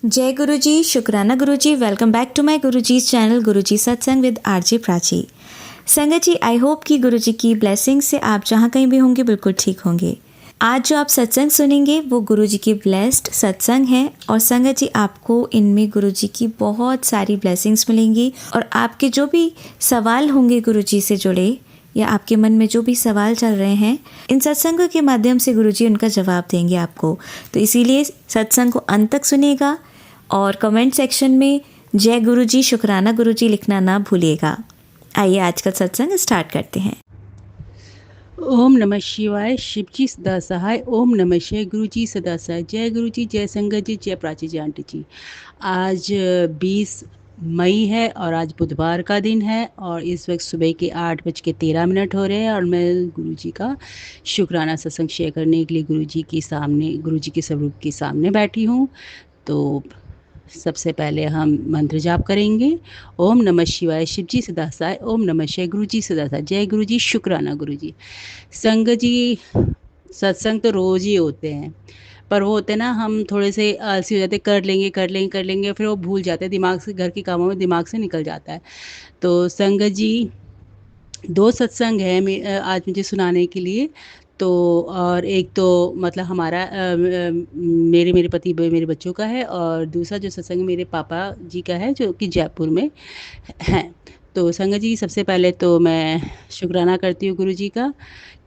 जय गुरु जी, शुक्राना गुरु जी। Welcome back to my Guru ji channel गुरु जी सत्संग विद आरजे प्राची। संगत जी, आई होप कि गुरु जी की ब्लेसिंग से आप जहाँ कहीं भी होंगे बिल्कुल ठीक होंगे। आज जो आप सत्संग सुनेंगे वो गुरु जी की ब्लेस्ड सत्संग है और संगत जी आपको इनमें गुरु जी की बहुत सारी ब्लेसिंग्स मिलेंगी और आपके जो भी सवाल होंगे गुरु जी से जुड़े या आपके मन में जो भी सवाल चल रहे हैं, इन सत्संगों के माध्यम से गुरुजी उनका जवाब देंगे आपको। तो इसीलिए सत्संग को अंत तक सुनिएगा और कमेंट सेक्शन में जय गुरुजी, शुक्राना गुरुजी लिखना ना भूलिएगा। आइए आज का सत्संग स्टार्ट करते हैं। ओम नमः शिवाय। शिवजी सदा सहाय। ओम नमः शिवाय। गुरु जी सदा सहाय। जय गुरु जी, जय संगत जी, जय प्राची जी आंटी जी। आज 20 मई है और आज बुधवार का दिन है और इस वक्त सुबह के 8:13 हो रहे हैं और मैं गुरु जी का शुक्राना सत्संग शेयर करने के लिए गुरु जी के सामने, गुरु जी के स्वरूप के सामने बैठी हूँ। तो सबसे पहले हम मंत्र जाप करेंगे। ओम नमः शिवाय। शिव जी सदा सहाय। ओम नमः शिवाय। गुरु जी सदा सहाय। जय गुरु जी, शुक्राना गुरु जी। संग जी, सत्संग तो रोज़ ही होते हैं, पर वो होते हैं ना, हम थोड़े से आलसी हो जाते, कर लेंगे फिर वो भूल जाते हैं, दिमाग से, घर के कामों में दिमाग से निकल जाता है। तो संगत जी, 2 सत्संग है आज मुझे सुनाने के लिए। तो और एक तो मतलब हमारा मेरे पति मेरे बच्चों का है और दूसरा जो सत्संग मेरे पापा जी का है जो कि जयपुर में है। तो संगत जी, सबसे पहले तो मैं शुक्राना करती हूँ गुरु जी का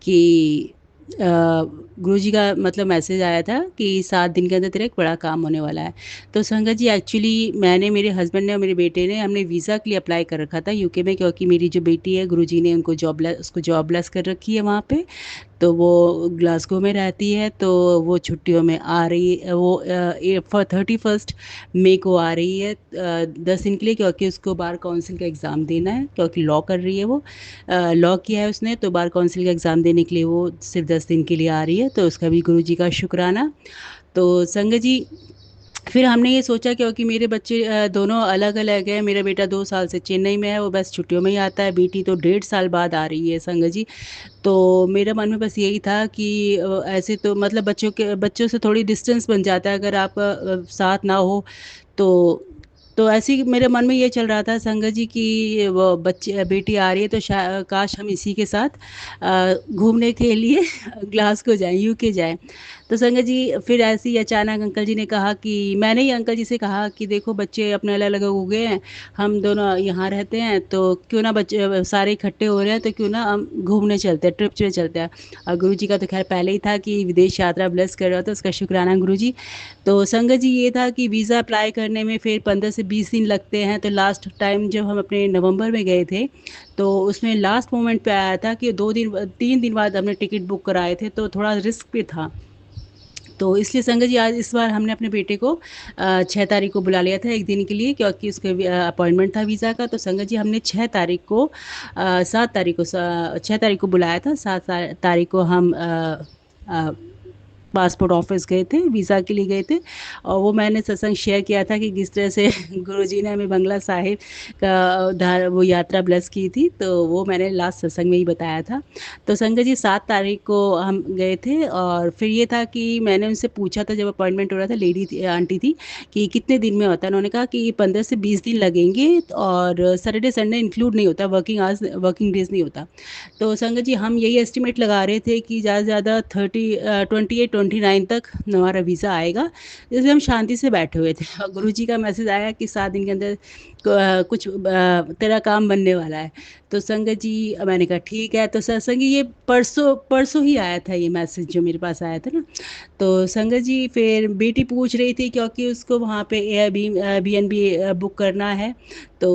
कि गुरु जी का मतलब मैसेज आया था कि 7 दिन के अंदर तेरा एक बड़ा काम होने वाला है। तो संगत जी, एक्चुअली मैंने, मेरे हस्बैंड ने और मेरे बेटे ने, हमने वीज़ा के लिए अप्लाई कर रखा था यूके में, क्योंकि मेरी जो बेटी है गुरु जी ने उनको उसको जॉबलेस कर रखी है वहाँ पे। तो वो ग्लासगो में रहती है, तो वो छुट्टियों में आ रही है। वो 31 मई को आ रही है 10 दिन के लिए, क्योंकि उसको बार काउंसिल का एग्ज़ाम देना है, क्योंकि लॉ कर रही है वो। लॉ किया है उसने, तो बार काउंसिल का एग्ज़ाम देने के लिए वो सिर्फ 10 दिन के लिए आ रही है। तो उसका भी गुरु जी का शुक्राना। तो संगत जी, फिर हमने ये सोचा, क्योंकि मेरे बच्चे दोनों अलग अलग हैं। मेरा बेटा 2 साल से चेन्नई में है, वो बस छुट्टियों में ही आता है। बेटी तो 1.5 साल बाद आ रही है संगत जी। तो मेरे मन में बस यही था कि ऐसे तो मतलब बच्चों से थोड़ी डिस्टेंस बन जाता है अगर आप साथ ना हो। तो ऐसे ही मेरे मन में ये चल रहा था संगत जी कि वो बेटी आ रही है, तो काश हम इसी के साथ घूमने के लिए ग्लासगो जाएं, यूके जाएं। तो संगत जी, फिर ऐसे ही अचानक अंकल जी ने कहा कि, मैंने ही अंकल जी से कहा कि देखो बच्चे अपने अलग अलग हो गए हैं, हम दोनों यहाँ रहते हैं, तो क्यों ना बच्चे सारे इकट्ठे हो रहे हैं, तो क्यों ना हम घूमने चलते हैं, ट्रिप पे चलते हैं। और गुरु जी का तो खैर पहले ही था कि विदेश यात्रा ब्लेस कर रहा था, उसका शुक्राना गुरु जी। तो संगत जी, ये था कि वीज़ा अप्लाई करने में फिर 15 से 20 दिन लगते हैं। तो लास्ट टाइम जब हम अपने नवंबर में गए थे, तो उसमें लास्ट मोमेंट पे आया था कि 3 दिन बाद हमने टिकट बुक कराए थे, तो थोड़ा रिस्क भी था। तो इसलिए संगत जी, आज इस बार हमने अपने बेटे को 6 तारीख को बुला लिया था एक दिन के लिए, क्योंकि उसके अपॉइंटमेंट था वीज़ा का। तो संगत जी, हमने 6 तारीख को 6 तारीख को बुलाया था। 7 तारीख को हम पासपोर्ट ऑफिस गए थे, वीज़ा के लिए गए थे। और वो मैंने सत्संग शेयर किया था कि किस तरह से गुरुजी ने हमें बंगला साहिब का वो यात्रा ब्लेस की थी। तो वो मैंने लास्ट सत्संग में ही बताया था। तो संगत जी, 7 तारीख को हम गए थे और फिर ये था कि मैंने उनसे पूछा था, जब अपॉइंटमेंट हो रहा था, आंटी थी, कि कितने दिन में होता है। उन्होंने कहा कि 15 से 20 दिन लगेंगे और सैटरडे संडे इंक्लूड नहीं होता, वर्किंग डेज नहीं होता। तो संगत जी, हम यही एस्टिमेट लगा रहे थे कि ज़्यादा से ज़्यादा 28-29 तक हमारा वीज़ा आएगा, इसलिए हम शांति से बैठे हुए थे। और गुरु जी का मैसेज आया कि 7 दिन के अंदर कुछ तेरा काम बनने वाला है। तो संगत जी, मैंने कहा ठीक है। तो सत्संग जी, ये परसों परसों ही आया था ये मैसेज जो मेरे पास आया था ना। तो संगत जी, फिर बेटी पूछ रही थी, क्योंकि उसको वहाँ पे Airbnb बुक करना है। तो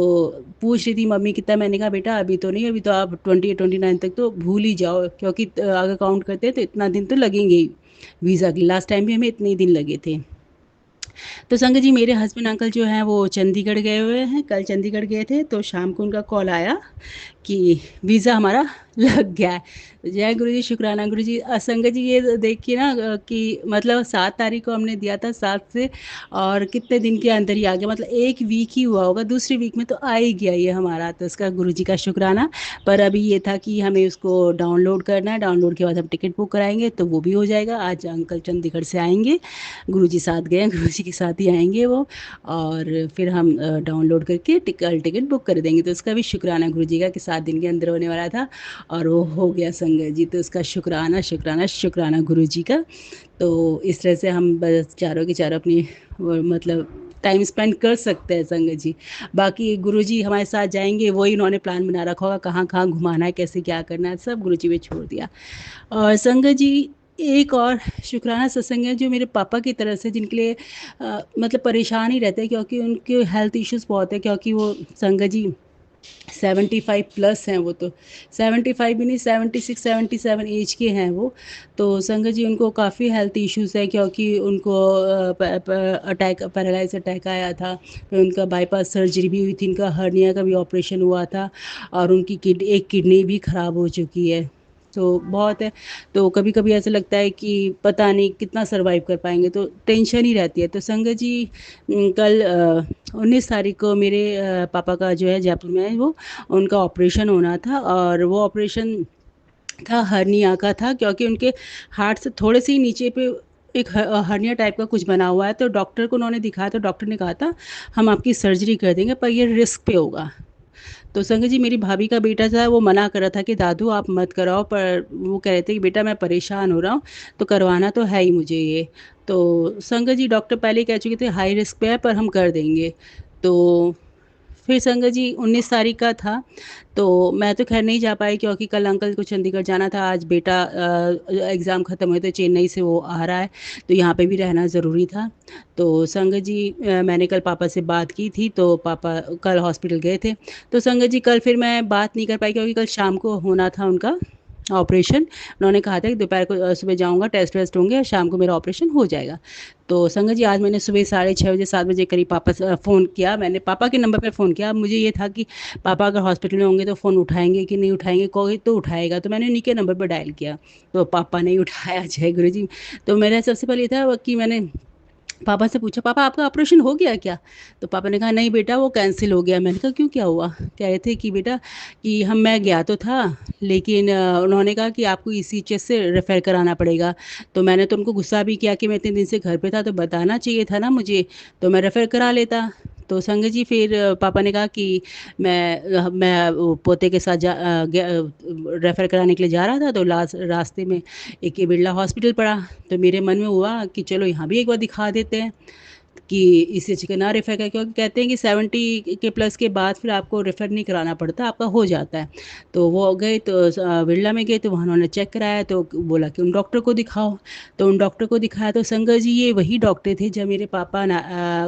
पूछ रही थी, मम्मी कितना। मैंने कहा बेटा अभी तो नहीं, अभी तो आप 29 तक तो भूल ही जाओ, क्योंकि अगर काउंट करते हैं तो इतना दिन तो लगेंगे ही वीज़ा के। लास्ट टाइम भी हमें इतने ही दिन लगे थे। तो संगत जी, मेरे हस्बैंड अंकल जो हैं वो चंडीगढ़ गए हुए हैं, कल चंडीगढ़ गए थे। तो शाम को उनका कॉल आया कि वीज़ा हमारा लग गया है। जय गुरु जी, शुक्राना गुरु जी। संगत जी, ये देखिए ना कि मतलब 7 तारीख को हमने दिया था, 7 से, और कितने दिन के अंदर ही आ गया, मतलब 1 वीक ही हुआ होगा, दूसरी वीक में तो आ ही गया ये हमारा। तो उसका गुरु जी का शुक्राना। पर अभी ये था कि हमें उसको डाउनलोड करना है, डाउनलोड के बाद हम टिकट बुक कराएंगे, तो वो भी हो जाएगा। आज अंकल चंडीगढ़ से आएंगे, गुरु जी साथ गए हैं, गुरु जी के साथ जल्दी आएंगे वो, और फिर हम डाउनलोड करके टिकट बुक कर देंगे। तो उसका भी शुक्राना गुरु जी का कि 7 दिन के अंदर होने वाला था और वो हो गया संगत जी। तो उसका शुक्राना शुक्राना शुक्राना गुरु जी का। तो इस तरह से हम बस चारों के चारों अपनी मतलब टाइम स्पेंड कर सकते हैं संगत जी। बाकी गुरुजी हमारे साथ जाएंगे, वही उन्होंने प्लान बना रखा होगा, कहाँ कहाँ घुमाना है, कैसे क्या करना है, सब गुरुजी पे छोड़ दिया। और संगत जी एक और शुक्राना सत्संग है जो मेरे पापा की तरफ से, जिनके लिए मतलब परेशान ही रहते हैं क्योंकि उनके हेल्थ इश्यूज़ बहुत है, क्योंकि वो संगत जी 75+ हैं वो। तो 75 भी नहीं, 76-77 एज के हैं वो। तो संगत जी उनको काफ़ी हेल्थ इश्यूज़ है, क्योंकि उनको अटैक, पैरालाइज अटैक आया था, फिर उनका बाईपास सर्जरी भी हुई थी, इनका हर्निया का भी ऑपरेशन हुआ था, और उनकी एक किडनी भी ख़राब हो चुकी है। तो बहुत है। तो कभी कभी ऐसा लगता है कि पता नहीं कितना सरवाइव कर पाएंगे, तो टेंशन ही रहती है। तो संगत जी कल 19 तारीख को मेरे पापा का जो है जयपुर में है वो, उनका ऑपरेशन होना था, और वो ऑपरेशन था हर्निया का था, क्योंकि उनके हार्ट से थोड़े से ही नीचे पे एक हर्निया टाइप का कुछ बना हुआ है। तो डॉक्टर को उन्होंने दिखाया, तो डॉक्टर ने कहा था हम आपकी सर्जरी कर देंगे, पर ये रिस्क पे होगा। तो संगत जी मेरी भाभी का बेटा था, वो मना कर रहा था कि दादू आप मत कराओ, पर वो कह रहे थे कि बेटा मैं परेशान हो रहा हूँ, तो करवाना तो है ही मुझे ये। तो संगत जी डॉक्टर पहले ही कह चुके थे हाई रिस्क पे है, पर हम कर देंगे। तो फिर संगत जी 19 तारीख का था, तो मैं तो खैर नहीं जा पाई, क्योंकि कल अंकल को चंडीगढ़ जाना था, आज बेटा एग्ज़ाम ख़त्म हुए तो चेन्नई से वो आ रहा है, तो यहाँ पे भी रहना ज़रूरी था। तो संगत जी मैंने कल पापा से बात की थी, तो पापा कल हॉस्पिटल गए थे। तो संगत जी कल फिर मैं बात नहीं कर पाई, क्योंकि कल शाम को होना था उनका ऑपरेशन। उन्होंने कहा था कि दोपहर को सुबह जाऊंगा, टेस्ट वेस्ट होंगे और शाम को मेरा ऑपरेशन हो जाएगा। तो संगत जी आज मैंने सुबह 6:30 बजे 7 बजे करीब पापा से फ़ोन किया, मैंने पापा के नंबर पे फ़ोन किया। मुझे ये था कि पापा अगर हॉस्पिटल में होंगे तो फ़ोन उठाएंगे कि नहीं उठाएंगे, कोई तो उठाएगा, तो मैंने उन्हीं के नंबर पर डायल किया, तो पापा ने उठाया। जय गुरु जी। तो मेरा सबसे पहले था कि मैंने पापा से पूछा पापा आपका ऑपरेशन हो गया क्या? तो पापा ने कहा नहीं बेटा वो कैंसिल हो गया। मैंने कहा क्यों, क्या हुआ? कह रहे थे कि बेटा कि मैं गया तो था, लेकिन उन्होंने कहा कि आपको ECHS से रेफ़र कराना पड़ेगा। तो मैंने तो उनको गुस्सा भी किया कि मैं इतने दिन से घर पे था, तो बताना चाहिए था ना मुझे, तो मैं रेफ़र करा लेता। तो संगत जी फिर पापा ने कहा कि मैं वो पोते के साथ रेफ़र कराने के लिए जा रहा था, तो रास्ते में एक ये बिरला हॉस्पिटल पड़ा, तो मेरे मन में हुआ कि चलो यहाँ भी एक बार दिखा देते हैं कि इससे चिकन ना रेफ़र करें, क्योंकि कहते हैं कि 70 के प्लस के बाद फिर आपको रेफ़र नहीं कराना पड़ता, आपका हो जाता है। तो वो गए, तो बिरला में गए, तो वहाँ उन्होंने चेक कराया, तो बोला कि उन डॉक्टर को दिखाओ। तो उन डॉक्टर को दिखाया, तो संगत जी ये वही डॉक्टर थे जब मेरे पापा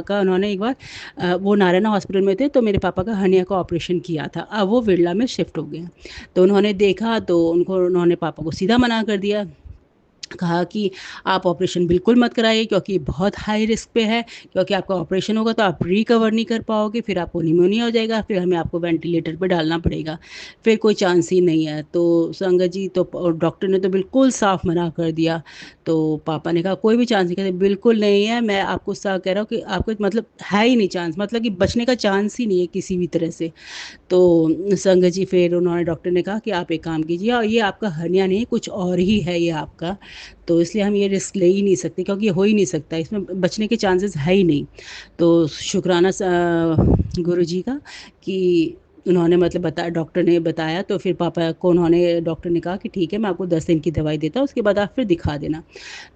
का उन्होंने एक बार वो नारायणा हॉस्पिटल में थे, तो मेरे पापा का हर्निया का ऑपरेशन किया था, अब वो बिरला में शिफ्ट हो गए। तो उन्होंने देखा, तो उन्होंने पापा को सीधा मना कर दिया, कहा कि आप ऑपरेशन बिल्कुल मत कराइए, क्योंकि बहुत हाई रिस्क पे है, क्योंकि आपका ऑपरेशन होगा तो आप रिकवर नहीं कर पाओगे, फिर आपको निमोनिया हो जाएगा, फिर हमें आपको वेंटिलेटर पे डालना पड़ेगा, फिर कोई चांस ही नहीं है। तो संगत जी तो डॉक्टर ने तो बिल्कुल साफ मना कर दिया। तो पापा ने कहा कोई भी चांस नहीं, कहते बिल्कुल नहीं है, मैं आपको साफ कह रहा हूँ कि आपको मतलब है ही नहीं चांस, मतलब कि बचने का चांस ही नहीं है किसी भी तरह से। तो संगत जी फिर उन्होंने, डॉक्टर ने कहा कि आप एक काम कीजिए, और ये आपका हर्निया नहीं कुछ और ही है ये आपका, तो इसलिए हम ये रिस्क ले ही नहीं सकते, क्योंकि ये हो ही नहीं सकता, इसमें बचने के चांसेस है ही नहीं। तो शुक्राना गुरु जी का कि उन्होंने मतलब बताया, डॉक्टर ने बताया। तो फिर पापा को उन्होंने, डॉक्टर ने कहा कि ठीक है मैं आपको 10 दिन की दवाई देता हूँ, उसके बाद आप फिर दिखा देना।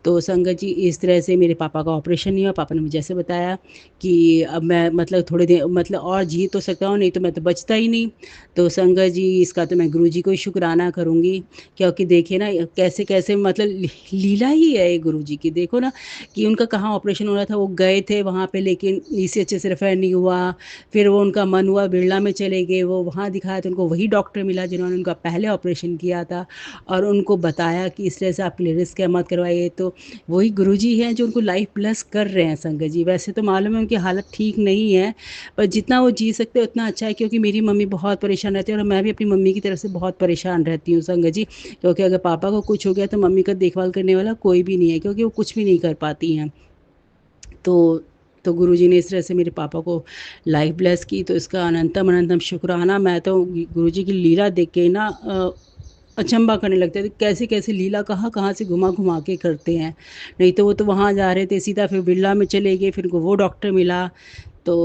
तो संगत जी इस तरह से मेरे पापा का ऑपरेशन नहीं हुआ। पापा ने मुझे ऐसे बताया कि अब मैं मतलब थोड़े दिन मतलब और जी तो सकता हूँ, नहीं तो मैं तो बचता ही नहीं। तो संगत जी इसका तो मैं गुरु जी को ही शुक्राना करूँगी, क्योंकि देखिए ना कैसे कैसे मतलब लीला ही है ये गुरु जी की। देखो ना कि उनका कहाँ ऑपरेशन हो रहा था, वो गए थे वहाँ पे, लेकिन ECHS से रेफर नहीं हुआ। फिर वो उनका मन हुआ बिरला में चले गए, वो वहाँ दिखाया तो उनको वही डॉक्टर मिला जिन्होंने उनका पहले ऑपरेशन किया था, और उनको बताया कि इस तरह से आपके लिए रिस्क है, मत करवाइए। तो वही गुरुजी हैं जो उनको लाइफ प्लस कर रहे हैं संगत जी। वैसे तो मालूम है उनकी हालत ठीक नहीं है, पर जितना वो जी सकते हैं उतना अच्छा है, क्योंकि मेरी मम्मी बहुत परेशान रहती है, और मैं भी अपनी मम्मी की तरफ से बहुत परेशान रहती हूँ संगत जी, क्योंकि अगर पापा को कुछ हो गया तो मम्मी का देखभाल करने वाला कोई भी नहीं है, क्योंकि वो कुछ भी नहीं कर पाती हैं। तो गुरुजी ने इस तरह से मेरे पापा को लाइफ ब्लेस की, तो इसका अनंतम अनंतम शुक्राना। मैं तो गुरुजी की लीला देख के ना अचंभा करने लगते थे, कैसे कैसे लीला कहाँ कहाँ से घुमा घुमा के करते हैं। नहीं तो वो तो वहाँ जा रहे थे सीधा, फिर बिरला में चले गए, फिर उनको वो डॉक्टर मिला। तो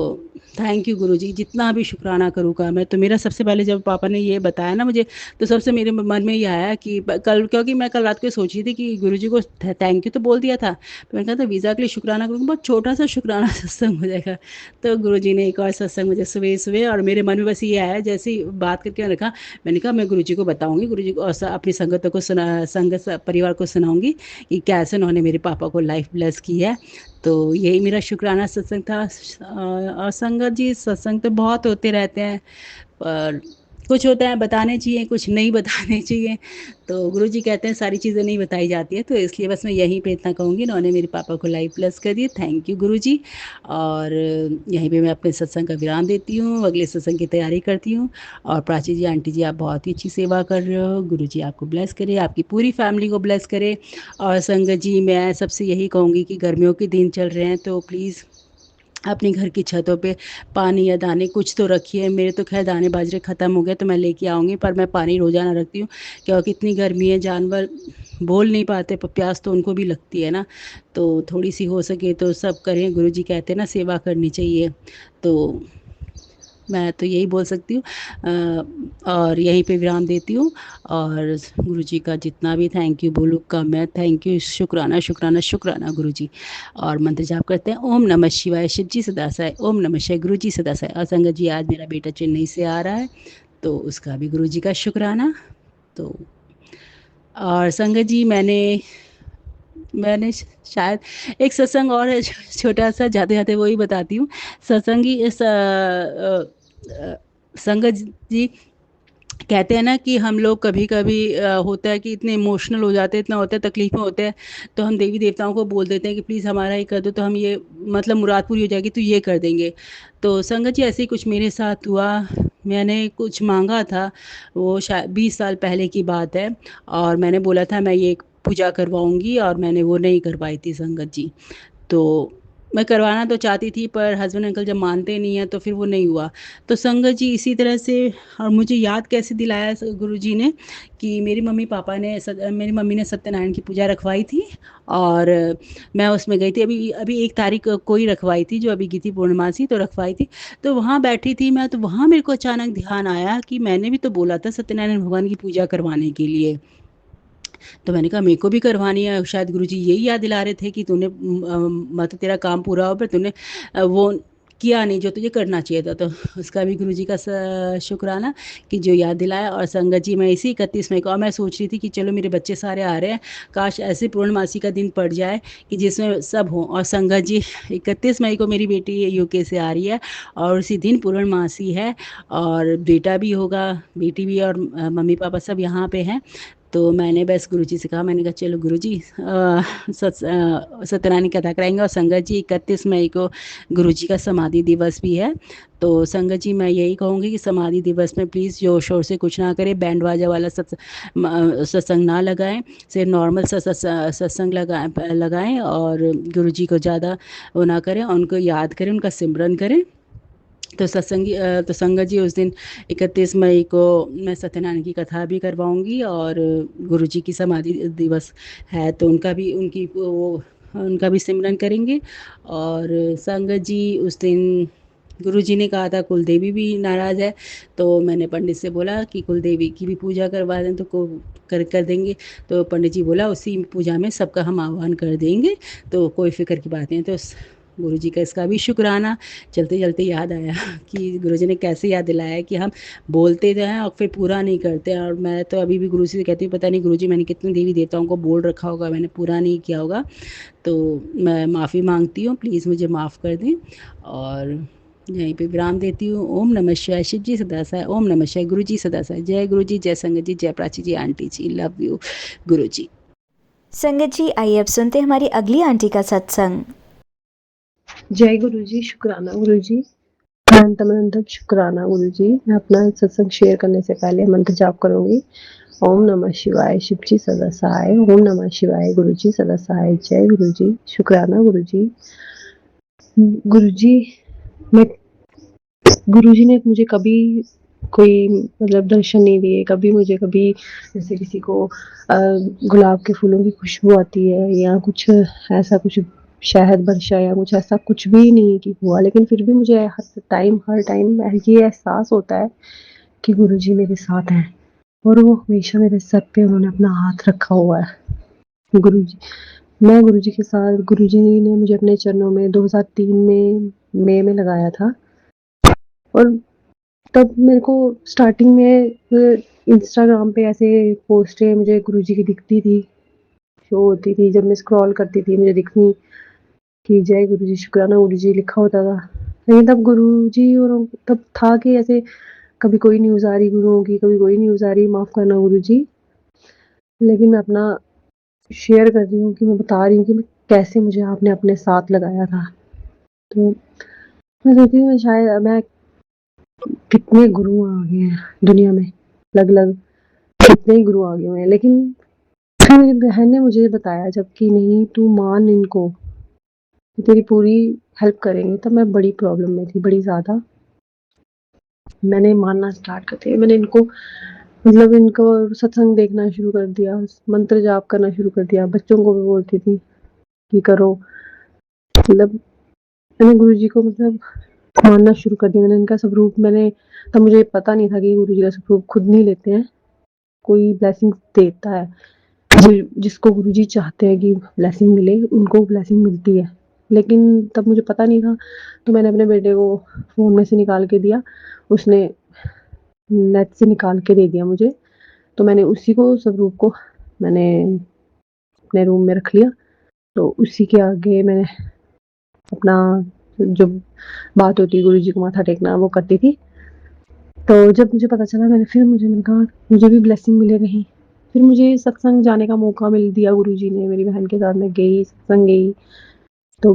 थैंक यू गुरुजी, जितना भी शुक्राना करूँ का मैं। तो मेरा सबसे पहले जब पापा ने ये बताया ना मुझे, तो सबसे मेरे मन में ये आया कि कल, क्योंकि मैं कल रात को सोची थी कि गुरुजी को थैंक यू तो बोल दिया था, तो मैंने कहा था वीज़ा के लिए शुक्राना करूँगी, बहुत छोटा सा शुक्राना सत्संग हो जाएगा। तो गुरुजी ने एक और सत्संग मुझे सुबह सुबह, और मेरे मन में बस ये आया, जैसे ही बात करके रखा, मैंने कहा मैं गुरुजी को बताऊंगी, गुरुजी को और अपनी संगतों को संगत परिवार को सुनाऊंगी कि कैसे उन्होंने मेरे पापा को लाइफ ब्लेस की है। तो यही मेरा शुक्राना सत्संग था। और संगत जी, सत्संग तो बहुत होते रहते हैं, पर कुछ होता है बताने चाहिए, कुछ नहीं बताने चाहिए। तो गुरुजी कहते हैं सारी चीज़ें नहीं बताई जाती है, तो इसलिए बस मैं यहीं पे इतना कहूँगी, इन्होंने मेरे पापा को लाइफ ब्लेस कर दी, थैंक यू गुरुजी। और यहीं पे मैं अपने सत्संग का विराम देती हूँ, अगले सत्संग की तैयारी करती हूँ। और प्राची जी, आंटी जी, आप बहुत ही अच्छी सेवा कर रहे हो, गुरुजी आपको ब्लेस करे, आपकी पूरी फैमिली को ब्लेस करे। और संगत जी, मैं सबसे यही कहूँगी कि गर्मियों के दिन चल रहे हैं, तो प्लीज़ अपने घर की छतों पे पानी या दाने कुछ तो रखिए। मेरे तो खैर दाने बाजरे ख़त्म हो गए, तो मैं लेके आऊँगी, पर मैं पानी रोज़ाना रखती हूँ, क्योंकि इतनी गर्मी है, जानवर बोल नहीं पाते, पर प्यास तो उनको भी लगती है ना। तो थोड़ी सी हो सके तो सब करें, गुरुजी कहते हैं ना सेवा करनी चाहिए। तो मैं तो यही बोल सकती हूँ, और यहीं पे विराम देती हूँ। और गुरुजी का जितना भी थैंक यू बोलूँ कम है, थैंक यू, शुक्राना शुक्राना शुक्राना गुरुजी। और मंत्र जाप करते हैं, ओम नमः शिवाय, शिव जी सदा सहाय, ओम नमः शिवाय, गुरु जी सदा सहाय। और संगत जी, आज मेरा बेटा चेन्नई से आ रहा है, तो उसका भी गुरुजी का शुक्राना। तो और संगत जी, मैंने शायद एक सत्संग और है, छोटा सा, जाते जाते वही बताती हूँ। सत्संगी संगत जी कहते हैं ना कि हम लोग कभी कभी होता है कि इतने इमोशनल हो जाते हैं, इतना होता है, तकलीफ में होते हैं, तो हम देवी देवताओं को बोल देते हैं कि प्लीज़ हमारा ये कर दो, तो हम ये मतलब मुराद पूरी हो जाएगी तो ये कर देंगे। तो संगत जी, ऐसे ही कुछ मेरे साथ हुआ। मैंने कुछ मांगा था, वो शायद 20 साल पहले की बात है, और मैंने बोला था मैं ये पूजा करवाऊंगी, और मैंने वो नहीं करवाई थी संगत जी। तो मैं करवाना तो चाहती थी, पर हस्बैंड अंकल जब मानते नहीं हैं तो फिर वो नहीं हुआ। तो संगत जी, इसी तरह से, और मुझे याद कैसे दिलाया गुरुजी ने, कि मेरी मम्मी ने सत्यनारायण की पूजा रखवाई थी, और मैं उसमें गई थी, अभी अभी 1 तारीख को ही रखवाई थी, जो अभी की थी पूर्णमासी, तो रखवाई थी। तो वहाँ बैठी थी मैं, तो वहाँ मेरे को अचानक ध्यान आया कि मैंने भी तो बोला था सत्यनारायण भगवान की पूजा करवाने के लिए। तो मैंने कहा मेरे को भी करवानी है, शायद गुरुजी यही याद दिला रहे थे कि तूने मतलब तेरा काम पूरा हो, पर तूने वो किया नहीं जो तुझे करना चाहिए था। तो उसका भी गुरुजी का शुक्राना कि जो याद दिलाया। और संगत जी, मैं इसी 31 मई को, और मैं सोच रही थी कि चलो मेरे बच्चे सारे आ रहे हैं, काश ऐसे पूर्णमासी का दिन पड़ जाए कि जिसमें सब हों। और संगत जी, 31 मई को मेरी बेटी यूके से आ रही है, और उसी दिन पूर्णमासी है, और बेटा भी होगा, बेटी भी, और मम्मी पापा सब यहाँ पे हैं। तो मैंने बस गुरुजी से कहा, मैंने कहा चलो गुरुजी सत्यनारायण की कथा कराएंगे। और संगत जी, 31 मई को गुरुजी का समाधि दिवस भी है। तो संगत जी, मैं यही कहूँगी कि समाधि दिवस में प्लीज़ जोर शोर से कुछ ना करें, बैंड बाजा वाला सत्संग ना लगाएं, सिर्फ नॉर्मल सत्संग लगाएं, और गुरुजी को ज़्यादा वो ना करें, उनको याद करें, उनका सिमरन करें। तो तो संगत जी, उस दिन 31 मई को मैं सत्यनारायण की कथा भी करवाऊंगी, और गुरुजी की समाधि दिवस है, तो उनका भी सिमरन करेंगे। और संगत जी, उस दिन गुरुजी ने कहा था कुलदेवी भी नाराज़ है, तो मैंने पंडित से बोला कि कुलदेवी की भी पूजा करवा दें, तो को कर देंगे। तो पंडित जी बोला उसी पूजा में सबका हम आह्वान कर देंगे, तो कोई फिक्र की बात नहीं। तो गुरुजी का इसका भी शुक्राना। चलते चलते याद आया कि गुरुजी ने कैसे याद दिलाया कि हम बोलते तो हैं और फिर पूरा नहीं करते। और मैं तो अभी भी गुरुजी से कहती हूँ, पता नहीं गुरुजी मैंने कितने देवी देवताओं को बोल रखा होगा, मैंने पूरा नहीं किया होगा, तो मैं माफ़ी मांगती हूँ, प्लीज़ मुझे माफ़ कर दें। और यहीं पे विराम देती हूँ। ओम नमः शिवाय, शिव जी सदा सहाय, ओम नमः शिवाय, गुरु जी सदा सहाय। जय गुरु जी, जय संगत जी, जय प्राची जी, आंटी जी, लव यू गुरु जी। संगत जी, आइए अब सुनते हैं हमारी अगली आंटी का सत्संग। जय गुरु जी, शुक्राना गुरु जी, अनंत अनंत शुक्राना गुरु जी। मैं अपना सत्संग शेयर करने से पहले मंत्र जाप करूंगी। ओम नमः शिवाय, शिव जी सदा सहाय, ओम नमः शिवाय, गुरु जी सदा सहाय। जय गुरु जी, शुक्राना गुरु जी। गुरु जी, मैं गुरु जी ने मुझे कभी कोई मतलब दर्शन नहीं दिए कभी मुझे। कभी जैसे किसी को गुलाब के फूलों की खुशबू आती है या कुछ ऐसा, कुछ शहद वर्षा या कुछ ऐसा कुछ भी नहीं कि हुआ, लेकिन फिर भी मुझे हर टाइम ये एहसास होता है कि गुरुजी मेरे साथ हैं और वो हमेशा मेरे सर पे उन्होंने अपना हाथ रखा हुआ है। गुरुजी, मैं गुरुजी के साथ, गुरुजी ने मुझे अपने चरणों में 2003 में मई में लगाया था। और तब मेरे को स्टार्टिंग में इंस्टाग्राम पे ऐसे पोस्टें मुझे गुरुजी की दिखती थी, शो होती थी। जब मैं स्क्रॉल करती थी मुझे दिखनी कि जय गुरुजी शुक्राना गुरुजी लिखा होता था। लेकिन तब गुरुजी और तब था कि ऐसे कभी कोई न्यूज़ आ रही गुरुओं की, कभी कोई न्यूज़ आ रही, माफ़ करना गुरुजी। लेकिन मैं अपना शेयर कर रही हूँ कि मैं बता रही हूँ कि मैं कैसे मुझे आपने अपने साथ लगाया था। तो मैं सोचती हूँ शायद मैं कितने गुरु आ गए हैं दुनिया में, अलग-अलग कितने ही गुरु आ गए हुए हैं। लेकिन फिर मेरी बहन ने मुझे बताया जब कि नहीं तू मान इनको, तेरी पूरी हेल्प करेंगे। तब मैं बड़ी प्रॉब्लम में थी, बड़ी ज़्यादा। मैंने मानना स्टार्ट कर दिया, मैंने इनको मतलब इनको सत्संग देखना शुरू कर दिया, मंत्र जाप करना शुरू कर दिया। बच्चों को भी बोलती थी कि करो। मतलब मैंने गुरुजी को मतलब मानना शुरू कर दिया। मैंने इनका स्वरूप मैंने तब मुझे पता नहीं था कि गुरुजी का स्वरूप खुद नहीं लेते हैं, कोई ब्लेसिंग देता है। जिसको गुरुजी चाहते हैं कि ब्लेसिंग मिले, उनको ब्लेसिंग मिलती है। लेकिन तब मुझे पता नहीं था, तो मैंने अपने बेटे को फ़ोन में से निकाल के दिया, उसने नेट से निकाल के दे दिया मुझे। तो मैंने उसी को स्वरूप को मैंने अपने रूम में रख लिया। तो उसी के आगे मैंने अपना जो बात होती है गुरुजी को माथा टेकना वो करती थी। तो जब मुझे पता चला मैंने कहा मुझे भी ब्लेसिंग मिले कहीं। फिर मुझे सत्संग जाने का मौका मिल दिया गुरुजी ने, मेरी बहन के साथ मैं गई, सत्संग गई। तो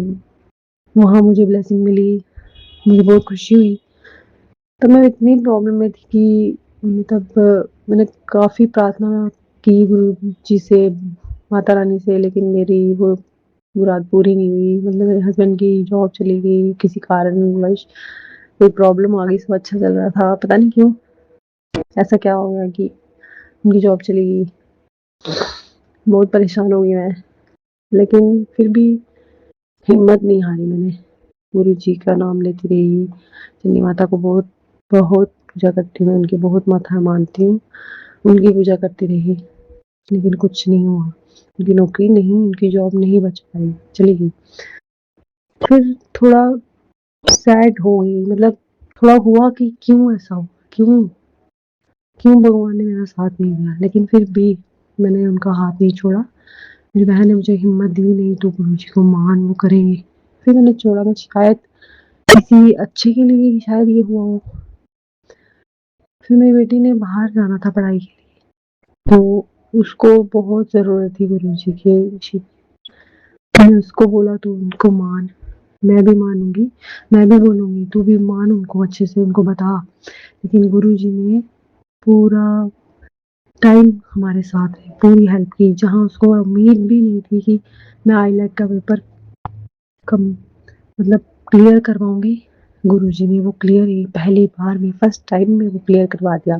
वहाँ मुझे ब्लेसिंग मिली, मुझे बहुत खुशी हुई। तब मैं इतनी प्रॉब्लम में थी कि तब मैंने काफ़ी प्रार्थना की गुरुजी से, माता रानी से, लेकिन मेरी वो मुराद पूरी नहीं हुई। मतलब मेरे हस्बैंड की जॉब चली गई किसी कारणवश, कोई प्रॉब्लम आ गई, सब अच्छा चल रहा था, पता नहीं क्यों ऐसा क्या हो गया कि उनकी जॉब चली गई। बहुत परेशान हो गई मैं, लेकिन फिर भी हिम्मत नहीं हारी मैंने। गुरुजी का नाम लेती रही, चंडी माता को बहुत बहुत पूजा करती हूँ, उनकी बहुत माथा मानती हूँ, उनकी पूजा करती रही, लेकिन कुछ नहीं हुआ। उनकी नौकरी नहीं, उनकी जॉब नहीं बच पाई, चली गई। फिर थोड़ा सैड हो गई, मतलब थोड़ा हुआ कि क्यों ऐसा हुआ, क्यों क्यों भगवान ने मेरा साथ नहीं दिया। लेकिन फिर भी मैंने उनका हाथ नहीं छोड़ा। मेरी बहन ने मुझे हिम्मत दी, नहीं तू गुरुजी को मान, वो करेंगे। फिर मैंने छोड़ा, मैं शायद किसी अच्छे के लिए ही शायद ये हुआ हो। फिर मेरी बेटी ने बाहर जाना था पढ़ाई के लिए, तो उसको बहुत ज़रूरत थी गुरुजी की। मैंने उसको बोला तू उनको मान, मैं भी मानूँगी, मैं भी बोलूँगी, तू भी मान उनको अच्छे से, उनको बता। लेकिन गुरुजी ने पूरा टाइम हमारे साथ रहे, पूरी हेल्प की, जहाँ उसको उम्मीद भी नहीं थी कि मैं आईलेट का पेपर कम मतलब क्लियर करवाऊँगी। गुरुजी ने वो क्लियर ही पहली बार में, फर्स्ट टाइम में वो क्लियर करवा दिया,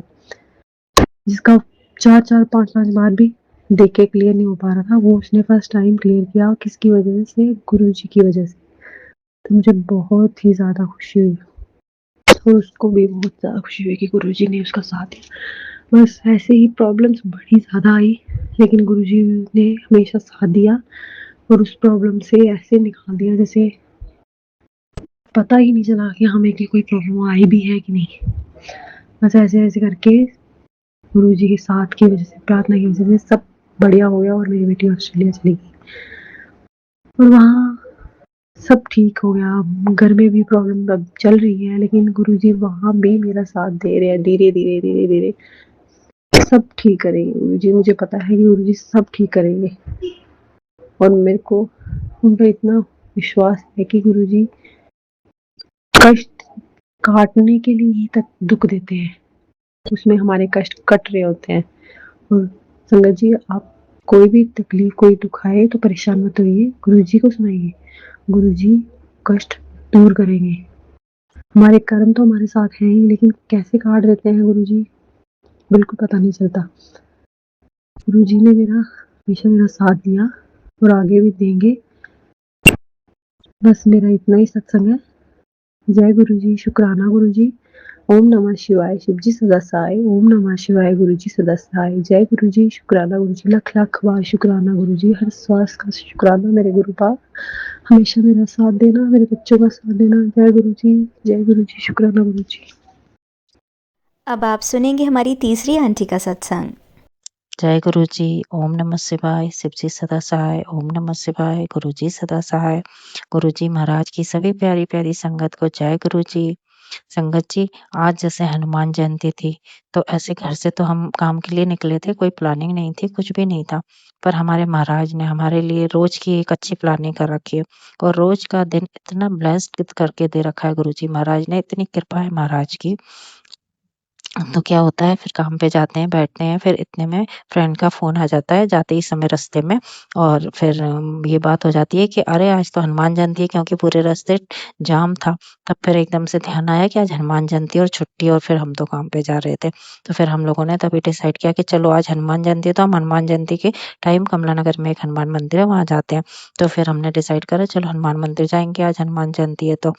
जिसका 4-4 5-5 बार भी देख के क्लियर नहीं हो पा रहा था, वो उसने फर्स्ट टाइम क्लियर किया। किसकी वजह से? गुरुजी की वजह से। तो मुझे बहुत ही ज़्यादा खुशी हुई और उसको भी बहुत ज़्यादा खुशी हुई कि गुरुजी ने उसका साथ दिया। बस ऐसे ही प्रॉब्लम्स बड़ी ज़्यादा आई, लेकिन गुरुजी ने हमेशा साथ दिया और उस प्रॉब्लम से ऐसे निकाल दिया जैसे पता ही नहीं चला कि हमें कि कोई प्रॉब्लम आई भी है कि नहीं। बस ऐसे-ऐसे करके गुरुजी के साथ की वजह से, प्रार्थना की वजह से सब बढ़िया हो गया और मेरी बेटी ऑस्ट्रेलिया चली गई और वहाँ सब ठीक हो गया। घर में भी प्रॉब्लम अब चल रही है, लेकिन गुरुजी वहाँ भी मेरा साथ दे रहे हैं, धीरे-धीरे, धीरे-धीरे सब ठीक करेंगे गुरुजी। मुझे पता है कि गुरुजी सब ठीक करेंगे और मेरे को उन पे इतना विश्वास है कि गुरुजी कष्ट काटने के लिए ही तक दुःख देते हैं, उसमें हमारे कष्ट कट रहे होते हैं। और संगत जी, आप कोई भी तकलीफ, कोई दुःख आए तो परेशान मत होइए, गुरुजी को सुनाइए, गुरुजी कष्ट दूर करेंगे। हमारे कर्म तो हमारे साथ हैं ही, लेकिन कैसे काट देते हैं गुरुजी, बिल्कुल पता नहीं चलता। गुरुजी ने हमेशा मेरा साथ दिया और आगे भी देंगे। बस मेरा इतना ही सत्संग है। जय गुरुजी, शुक्राना गुरुजी। ओम नमः शिवाय, शिवजी सदा सहाय। ओम नमः शिवाय, गुरुजी सदा सहाय। जय गुरुजी, शुक्राना गुरुजी, लख लख बार शुक्राना गुरुजी। हर श्वास का शुक्राना मेरे गुरु पाक, हमेशा मेरा साथ देना, मेरे बच्चों का साथ देना। जय गुरुजी, जय गुरुजी, शुक्राना गुरुजी। अब आप सुनेंगे हमारी तीसरी आंटी का सत्संग। जय गुरु जी। ओम नमः शिवाय, शिवजी सदा सहाय। ओम नमः शिवाय, गुरु जी सदा सहाय। गुरु जी महाराज की सभी प्यारी प्यारी संगत को जय गुरु जी। संगत जी, आज जैसे हनुमान जयंती थी, तो ऐसे घर से तो हम काम के लिए निकले थे, कोई प्लानिंग नहीं थी, कुछ भी नहीं था। पर हमारे महाराज ने हमारे लिए रोज की एक अच्छी प्लानिंग कर रखी है और रोज का दिन इतना ब्लेस्ड करके दे रखा है गुरु जी महाराज ने। इतनी कृपा है महाराज की। तो क्या होता है, फिर काम पे जाते हैं, बैठते हैं, फिर इतने में फ्रेंड का फ़ोन आ जाता है जाते ही समय रास्ते में। और फिर ये बात हो जाती है कि अरे आज तो हनुमान जयंती है, क्योंकि पूरे रास्ते जाम था। तब फिर एकदम से ध्यान आया कि आज हनुमान जयंती और छुट्टी, और फिर हम तो काम पे जा रहे थे। तो फिर हम लोगों ने तभी डिसाइड किया कि चलो आज हनुमान जयंती है, तो हम हनुमान जयंती के टाइम कमला नगर में एक हनुमान मंदिर है, वहाँ जाते हैं। तो फिर हमने डिसाइड करा चलो हनुमान मंदिर जाएँगे, आज हनुमान जयंती है तो।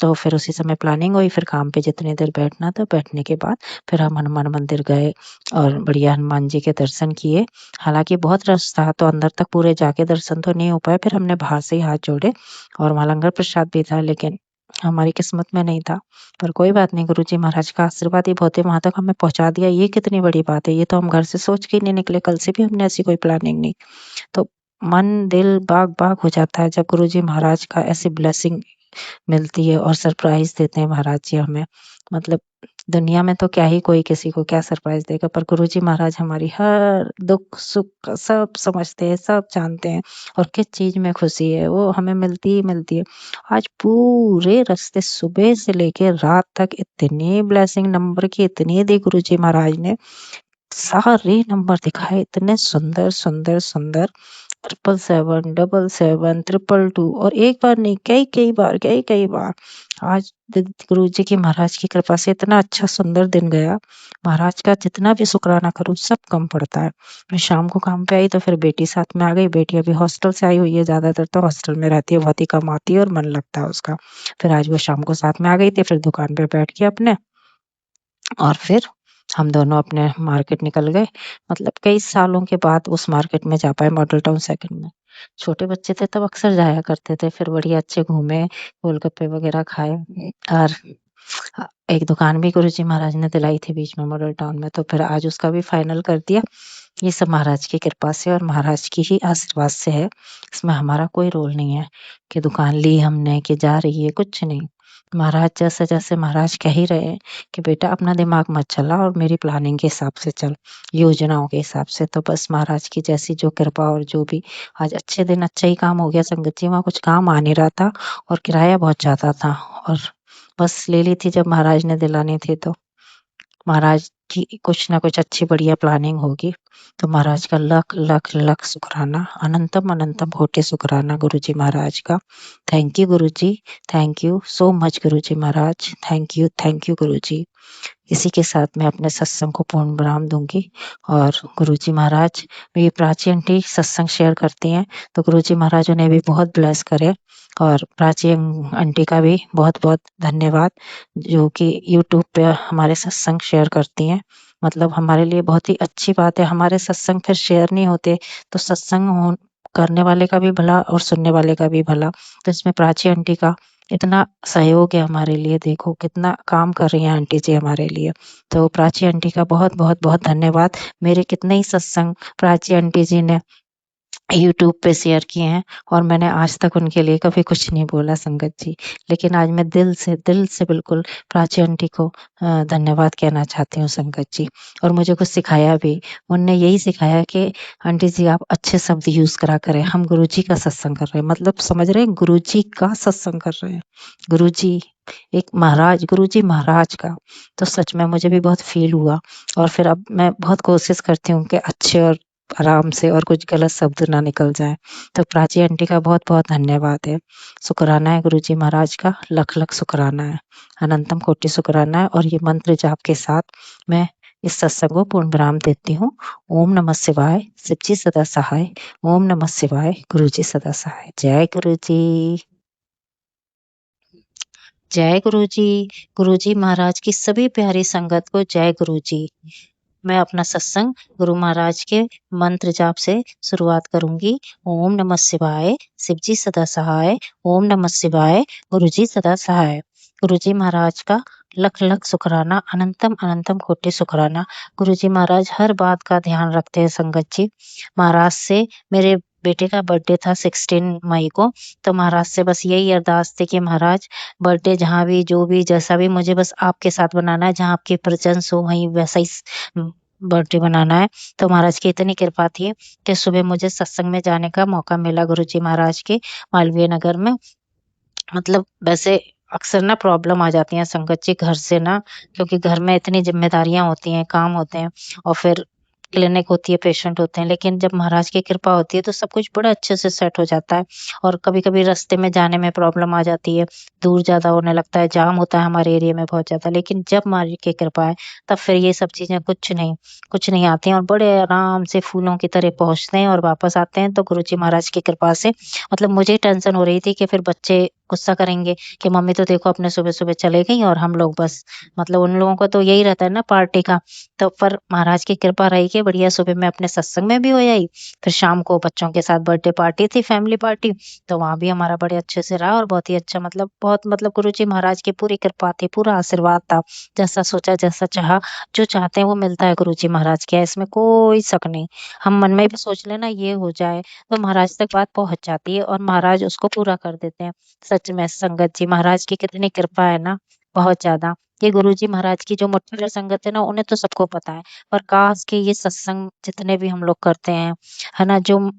तो फिर उसी समय प्लानिंग हुई, फिर काम पे जितनी देर बैठना था, बैठने के बाद फिर हम हनुमान मंदिर गए और बढ़िया हनुमान जी के दर्शन किए। हालाँकि बहुत रश था, तो अंदर तक पूरे जाके दर्शन तो नहीं हो पाए, फिर हमने बाहर से ही हाथ जोड़े और वहाँ लंगर प्रसाद भी था, लेकिन हमारी किस्मत में नहीं था। पर कोई बात नहीं, गुरुजी महाराज का आशीर्वाद ही बहुत है, वहाँ तक हमें पहुँचा दिया, ये कितनी बड़ी बात है। ये तो हम घर से सोच के ही नहीं निकले, कल से भी हमने ऐसी कोई प्लानिंग नहीं। तो मन, दिल बाग-बाग हो जाता है जब गुरुजी महाराज का ऐसी ब्लेसिंग मिलती है और सरप्राइज़ देते हैं महाराज जी हमें। मतलब दुनिया में तो क्या ही कोई किसी को क्या सरप्राइज़ देगा, पर गुरुजी महाराज हमारी हर दुःख-सुख सब समझते हैं, सब जानते हैं और किस चीज़ में खुशी है वो हमें मिलती ही मिलती है। आज पूरे रास्ते सुबह से लेके रात तक इतनी ब्लेसिंग नंबर की इतनी दी गुरुजी महाराज ने, सारे नंबर दिखाए इतने सुंदर, सुंदर, सुंदर। 777, 777, 222 और एक बार नहीं कई-कई बार, कई-कई बार। आज गुरुजी की महाराज की कृपा से इतना अच्छा सुंदर दिन गया। महाराज का जितना भी शुक्राना करूँ सब कम पड़ता है। मैं शाम को काम पे आई तो फिर बेटी साथ में आ गई। बेटी अभी हॉस्टल से आई हुई है, ज़्यादातर तो हॉस्टल में रहती है, बहुत ही कम आती है और मन लगता है उसका। फिर आज वो शाम को साथ में आ गई थी, फिर दुकान पे बैठ के अपने और फिर हम दोनों अपने मार्केट निकल गए। मतलब कई सालों के बाद उस मार्केट में जा पाए, मॉडल टाउन सेकंड में। छोटे बच्चे थे तब अक्सर जाया करते थे, फिर बढ़िया अच्छे घूमे, गोलगप्पे वगैरह खाए और एक दुकान भी गुरुजी महाराज ने दिलाई थी बीच में मॉडल टाउन में, तो फिर आज उसका भी फाइनल कर दिया। ये सब महाराज की कृपा से और महाराज की ही आशीर्वाद से है। इसमें हमारा कोई रोल नहीं है कि दुकान ली हमने कि जा रही है, कुछ नहीं। महाराज जैसे-जैसे महाराज कह ही रहे हैं कि बेटा अपना दिमाग मत चला और मेरी प्लानिंग के हिसाब से चल, योजनाओं के हिसाब से। तो बस महाराज की जैसी जो कृपा और जो भी आज अच्छे दिन अच्छा ही काम हो गया संगत जी। वहाँ कुछ काम आ नहीं रहा था और किराया बहुत ज़्यादा था और बस ले ली थी जब महाराज ने दिलानी थी तो। महाराज की कुछ ना कुछ अच्छी बढ़िया प्लानिंग होगी। तो महाराज का लख, लख, लख शुक्राना, अनंतम, अनंतम कोटि शुक्राना गुरुजी महाराज का। Thank you Guruji, thank you so much Guruji Maharaj, thank you Guruji. इसी के साथ मैं अपने सत्संग को पूर्ण विराम दूँगी और गुरुजी महाराज, मेरी प्राची आंटी सत्संग शेयर करती हैं, तो गुरुजी महाराज उन्हें भी बहुत ब्लेस करें और प्राची आंटी का भी बहुत-बहुत धन्यवाद, जो कि यूट्यूब पे हमारे सत्संग शेयर करती हैं। मतलब हमारे लिए बहुत ही अच्छी बात है, हमारे सत्संग फिर शेयर नहीं होते, तो सत्संग हो करने वाले का भी भला और सुनने वाले का भी भला। तो इसमें प्राची आंटी का इतना सहयोग है हमारे लिए, देखो कितना काम कर रही हैं आंटी जी हमारे लिए। तो प्राची आंटी का बहुत धन्यवाद। मेरे कितने ही सत्संग प्राची आंटी जी ने यूट्यूब पे शेयर किए हैं और मैंने आज तक उनके लिए कभी कुछ नहीं बोला संगत जी। लेकिन आज मैं दिल से बिल्कुल प्राची आंटी को धन्यवाद कहना चाहती हूँ संगत जी। और मुझे कुछ सिखाया भी। उनने यही सिखाया कि आंटी जी आप अच्छे शब्द यूज़ करा करें। हम गुरुजी का सत्संग कर रहे हैं, मतलब समझ रहे हैं, गुरुजी का सत्संग कर रहे हैं। गुरुजी एक महाराज, गुरुजी महाराज का। तो सच में मुझे भी बहुत फ़ील हुआ और फिर अब मैं बहुत कोशिश करती हूँ कि अच्छे और आराम से और कुछ गलत शब्द ना निकल जाए। तो प्राची आंटी का बहुत बहुत धन्यवाद है। शुक्राना है गुरु जी महाराज का, लख लख शुक्राना है, अनंतम कोटि शुक्राना है। और ये मंत्र जाप के साथ मैं इस सत्संग को पूर्ण विराम देती हूँ। ओम नमः शिवाय, शिव जी सदा सहाय। ओम नमः शिवाय, गुरु जी सदा सहाय। जय गुरु जी। जय गुरु जी। गुरु जी महाराज की सभी प्यारी संगत को जय गुरु जी। मैं अपना सत्संग गुरु महाराज के मंत्र जाप से शुरुआत करूंगी। ओम नमः शिवाय, शिव जी सदा सहाय। ओम नमः शिवाय, गुरु जी सदा सहाय। गुरु जी महाराज का लख लख शुक्राना, अनंतम अनंतम कोटि शुक्राना। गुरु जी महाराज हर बात का ध्यान रखते हैं संगत जी। महाराज से मेरे बेटे का बर्थडे था 16 मई को, तो महाराज से बस यही अरदास थी कि महाराज बर्थडे जहाँ भी जो भी जैसा भी मुझे बस आपके साथ बनाना है, जहाँ आपकी प्रेजेंस हो वहीं वैसा ही बर्थडे बनाना है। तो महाराज की इतनी कृपा थी कि सुबह मुझे सत्संग में जाने का मौका मिला गुरु जी महाराज के मालवीय नगर में। मतलब वैसे अक्सर ना प्रॉब्लम आ जाती है संगत जी घर से ना, क्योंकि घर में इतनी जिम्मेदारियां होती हैं, काम होते हैं और फिर क्लिनिक होती है, पेशेंट होते हैं। लेकिन जब महाराज की कृपा होती है तो सब कुछ बड़ा अच्छे से सेट हो जाता है। और कभी कभी रास्ते में जाने में प्रॉब्लम आ जाती है, दूर ज्यादा होने लगता है, जाम होता है हमारे एरिया में बहुत ज्यादा। लेकिन जब महाराज की कृपा है तब फिर ये सब चीजें कुछ नहीं आती हैं और बड़े आराम से फूलों की तरह पहुंचते हैं और वापस आते हैं। तो गुरु जी महाराज की कृपा से मतलब मुझे टेंशन हो रही थी कि फिर बच्चे गुस्सा करेंगे कि मम्मी तो देखो अपने सुबह सुबह चले गई और हम लोग बस, मतलब उन लोगों को तो यही रहता है ना पार्टी का। तो पर महाराज की कृपा रही कि बढ़िया सुबह मैं अपने सत्संग में भी हो आई, फिर शाम को बच्चों के साथ बर्थडे पार्टी थी, फैमिली पार्टी, तो वहां भी हमारा बड़े अच्छे से रहा और बहुत ही अच्छा, मतलब बहुत, मतलब गुरु जी महाराज की पूरी कृपा थी, पूरा आशीर्वाद था। जैसा सोचा जैसा चाहा, जो चाहते हैं वो मिलता है गुरु जी महाराज के, इसमें कोई शक नहीं। हम मन में भी सोच लेना ये हो जाए तो महाराज तक बात पहुंच जाती है और महाराज उसको पूरा कर देते हैं। सच में संगत जी महाराज की कितनी कृपा है ना, बहुत ज्यादा। ये गुरु जी महाराज की जो मुट्ठी भर संगत है ना, उन्हें तो सबको पता है। पर काश कि ये सत्संग जितने भी हम लोग करते हैं, है ना, जो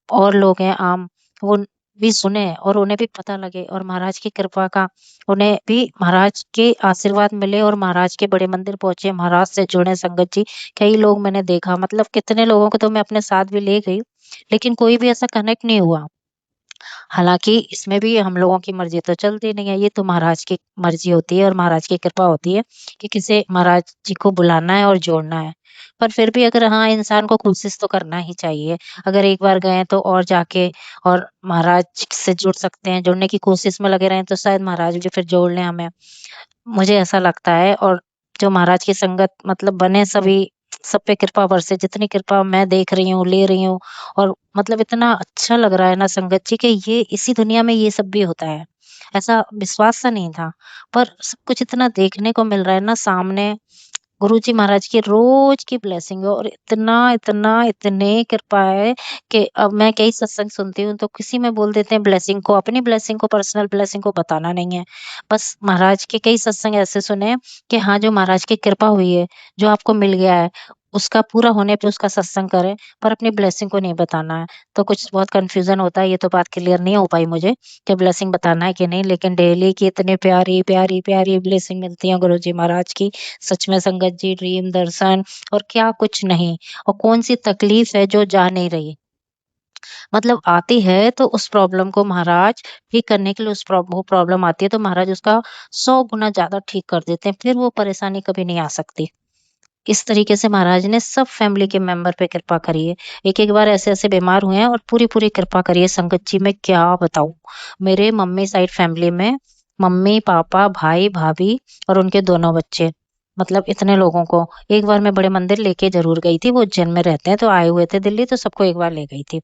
और लोग हैं आम, वो भी सुने और उन्हें भी पता लगे और महाराज की कृपा का उन्हें भी महाराज के आशीर्वाद मिले और महाराज के बड़े मंदिर पहुंचे, महाराज से जुड़े संगत जी। कई लोग मैंने देखा, मतलब कितने लोगों को तो मैं अपने साथ भी ले गई, लेकिन कोई भी ऐसा कनेक्ट नहीं हुआ। हालाँकि इसमें भी हम लोगों की मर्ज़ी तो चलती नहीं है, ये तो महाराज की मर्ज़ी होती है और महाराज की कृपा होती है कि किसे महाराज जी को बुलाना है और जोड़ना है। पर फिर भी अगर हाँ, इंसान को कोशिश तो करना ही चाहिए। अगर एक बार गए तो और जाके और महाराज से जुड़ सकते हैं, जुड़ने की कोशिश में लगे रहें तो शायद महाराज भी फिर जोड़ लें हमें। मुझे ऐसा लगता है और जो महाराज की संगत मतलब बने सभी, सब पे कृपा बरसे, जितनी कृपा मैं देख रही हूँ, ले रही हूँ और मतलब इतना अच्छा लग रहा है ना संगत जी कि ये इसी दुनिया में ये सब भी होता है। ऐसा विश्वास सा नहीं था, पर सब कुछ इतना देखने को मिल रहा है ना सामने। गुरुजी महाराज की रोज की ब्लेसिंग है और इतने कृपा है कि अब मैं कई सत्संग सुनती हूँ तो किसी में बोल देते हैं ब्लेसिंग को, अपनी ब्लेसिंग को, पर्सनल ब्लेसिंग को बताना नहीं है। बस महाराज के कई सत्संग ऐसे सुने हैं कि हाँ, जो महाराज की कृपा हुई है, जो आपको मिल गया है, उसका पूरा होने पे उसका सत्संग करें, पर अपनी ब्लेसिंग को नहीं बताना है। तो कुछ बहुत कन्फ्यूज़न होता है, ये तो बात क्लियर नहीं हो पाई मुझे कि ब्लेसिंग बताना है कि नहीं, लेकिन डेली की इतनी प्यारी, प्यारी, प्यारी ब्लेसिंग मिलती है गुरुजी महाराज की। सच में संगत जी, ड्रीम दर्शन और क्या कुछ नहीं, और कौन-सी तकलीफ है जो जा नहीं रही। मतलब आती है तो उस प्रॉब्लम को महाराज ठीक करने के लिए, वो प्रॉब्लम आती है तो महाराज उसका 100 गुना ज़्यादा ठीक कर देते हैं, फिर वो परेशानी कभी नहीं आ सकती। इस तरीके से महाराज ने सब फैमिली के मेंबर पे कृपा करी है। एक-एक बार ऐसे-ऐसे बीमार हुए हैं और पूरी-पूरी कृपा करी है संगत जी, मैं क्या बताऊँ। मेरे मम्मी साइड फैमिली में मम्मी, पापा, भाई, भाभी और उनके दोनों बच्चे, मतलब इतने लोगों को एक बार मैं बड़े मंदिर लेके ज़रूर गई थी। वो उज्जैन में रहते हैं तो आए हुए थे दिल्ली, तो सबको एक बार ले गई थी।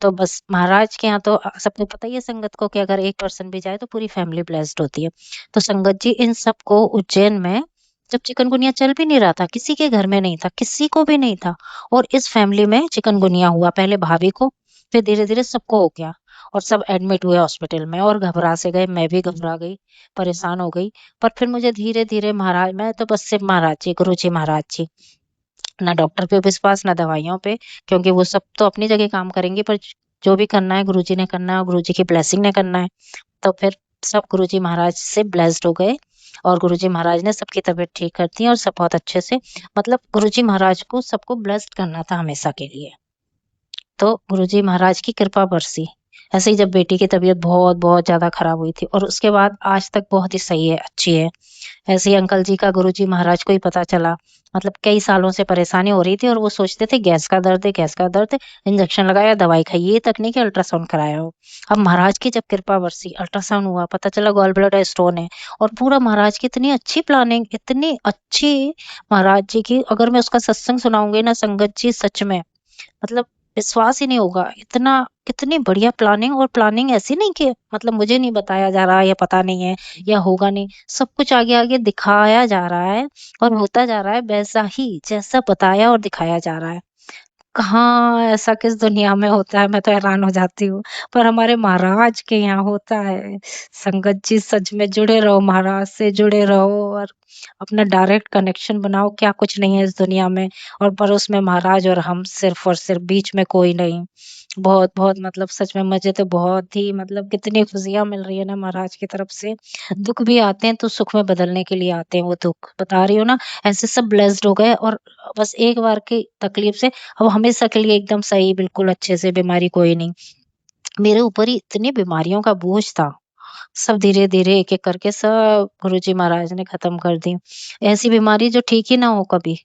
तो बस महाराज के यहाँ तो सबको पता ही है संगत को कि अगर एक पर्सन भी जाए तो पूरी फैमिली ब्लेस्ड होती है। तो संगत जी इन सबको उज्जैन में जब चिकनगुनिया चल भी नहीं रहा था, किसी के घर में नहीं था, किसी को भी नहीं था और इस फैमिली में चिकनगुनिया हुआ, पहले भाभी को, फिर धीरे-धीरे सबको हो गया और सब एडमिट हुए हॉस्पिटल में और घबरा से गए, मैं भी घबरा गई, परेशान हो गई। पर फिर मुझे धीरे-धीरे महाराज, मैं तो बस सिर्फ महाराज जी, गुरु जी महाराज जी, ना डॉक्टर पे विश्वास, ना दवाइयों पे, क्योंकि वो सब तो अपनी जगह काम करेंगे, पर जो भी करना है गुरुजी ने करना है और गुरुजी की ब्लेसिंग ने करना है। तो फिर सब गुरुजी महाराज से ब्लेस्ड हो गए और गुरुजी महाराज ने सबकी तबीयत ठीक कर दी और सब बहुत अच्छे से, मतलब गुरुजी महाराज को सबको ब्लेस्ड करना था हमेशा के लिए। तो गुरुजी महाराज की कृपा बरसी। ऐसे ही जब बेटी की तबीयत बहुत बहुत ज्यादा खराब हुई थी, और उसके बाद आज तक बहुत ही सही है, अच्छी है। ऐसे ही अंकल जी का गुरुजी महाराज को ही पता चला, मतलब कई सालों से परेशानी हो रही थी और वो सोचते थे गैस का दर्द है, गैस का दर्द है, इंजेक्शन लगाया, दवाई खाई, ये तक नहीं कि अल्ट्रासाउंड कराया हो। अब महाराज की जब कृपा बरसी, अल्ट्रासाउंड हुआ, पता चला गॉल ब्लैडर स्टोन है, और पूरा महाराज की इतनी अच्छी प्लानिंग, इतनी अच्छी महाराज जी की, अगर मैं उसका सत्संग सुनाऊंगी ना संगत जी, सच में मतलब विश्वास ही नहीं होगा, इतना कितनी बढ़िया प्लानिंग। और प्लानिंग ऐसी नहीं कि मतलब मुझे नहीं बताया जा रहा है या पता नहीं है या होगा नहीं, सब कुछ आगे आगे दिखाया जा रहा है और होता जा रहा है वैसा ही जैसा बताया और दिखाया जा रहा है। कहाँ ऐसा किस दुनिया में होता है, मैं तो हैरान हो जाती हूँ। पर हमारे महाराज के यहाँ होता है। संगत जी सच में जुड़े रहो, महाराज से जुड़े रहो और अपना डायरेक्ट कनेक्शन बनाओ। क्या कुछ नहीं है इस दुनिया में, और पर उसमें महाराज और हम सिर्फ और सिर्फ, बीच में कोई नहीं। बहुत बहुत मतलब सच में मुझे तो बहुत ही मतलब कितनी खुशियां मिल रही है ना महाराज की तरफ से। दुख भी आते हैं तो सुख में बदलने के लिए आते हैं वो दुख, बता रही हूँ ना। ऐसे सब ब्लेस्ड हो गए, और बस एक बार की तकलीफ से अब हमेशा के लिए एकदम सही, बिल्कुल अच्छे से, बीमारी कोई नहीं। मेरे ऊपर ही इतनी बीमारियों का बोझ था, सब धीरे-धीरे एक-एक करके सब गुरुजी महाराज ने खत्म कर दी। ऐसी बीमारी जो ठीक ही ना हो कभी।